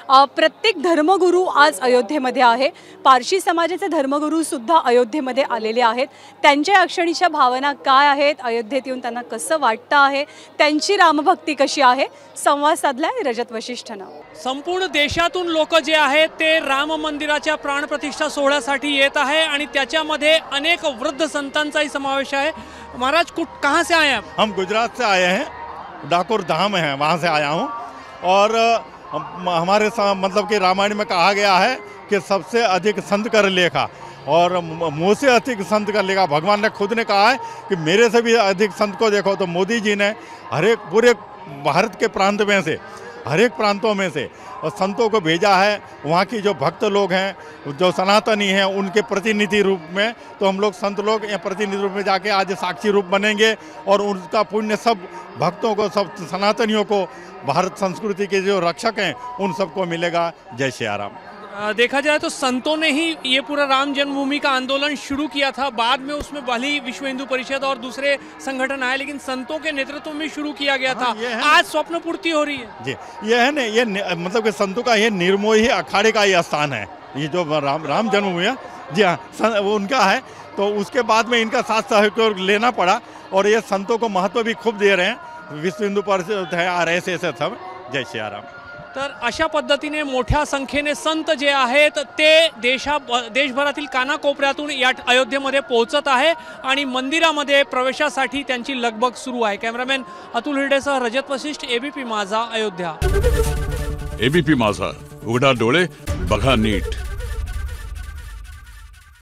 प्रत्येक धर्मगुरू आज अयोध्येमध्ये आहे। पारशी समाजाचे धर्मगुरू सुद्धा अयोध्येमध्ये आलेले आहेत। त्यांच्या क्षणीच्या भावना काय आहेत, अयोध्येत येऊन त्यांना कसं वाटतं आहे, त्यांची रामभक्ती कशी आहे, संवाद साधलाय रजत वशिष्ठनं। संपूर्ण देशातून लोक जे आहेत ते राम मंदिराच्या प्राणप्रतिष्ठा सोहळ्यासाठी येत आहे आणि त्याच्यामध्ये अनेक वृद्ध संतांचाही समावेश आहे। महाराज कहाँ से आए हैं आप? हम गुजरात से आए हैं, डाकोर धाम है, वहाँ से आया हूँ। और हमारे मतलब कि रामायण में कहा गया है कि सबसे अधिक संत कर लेखा, और मुँह से अधिक संत कर लेखा। भगवान ने खुद ने कहा है कि मेरे से भी अधिक संत को देखो। तो मोदी जी ने हर एक पूरे भारत के प्रांत में से, हर एक प्रांतों में से और संतों को भेजा है। वहाँ की जो भक्त लोग हैं, जो सनातनी हैं, उनके प्रतिनिधि रूप में। तो हम लोग संत लोग या प्रतिनिधि रूप में जाके आज साक्षी रूप बनेंगे और उनका पुण्य सब भक्तों को, सब सनातनियों को, भारत संस्कृति के जो रक्षक हैं उन सबको मिलेगा। जय श्री राम। देखा जाए तो संतों ने ही ये पूरा राम जन्मभूमि का आंदोलन शुरू किया था। बाद में उसमें भले ही विश्व हिंदू परिषद और दूसरे संगठन आए, लेकिन संतों के नेतृत्व में शुरू किया गया था। आज स्वप्न पूर्ति हो रही है जी। ये है ना, ये मतलब कि संतों का ये निर्मोही अखाड़े का ये स्थान है, ये जो राम जन्मभूमि है। जी हाँ, वो उनका है। तो उसके बाद में इनका साथ सहयोग लेना पड़ा और ये संतों को महत्व भी खूब दे रहे हैं। विश्व हिंदू परिषद है, RSS है, सब। जय श्री राम। तर अशा पद्धतीने मोठ्या संख्येने संत जे आहेत ते देशभरातील कानाकोपऱ्यातून या अयोध्येमध्ये पोहोचत आहे आणि मंदिरामध्ये प्रवेशासाठी त्यांची लगबग सुरू आहे। कॅमेरामॅन अतुल हिरडेसह रजत वशिष्ठ, ABP माझा, अयोध्या। ABP माझा, उघडा डोळे बघा नीट।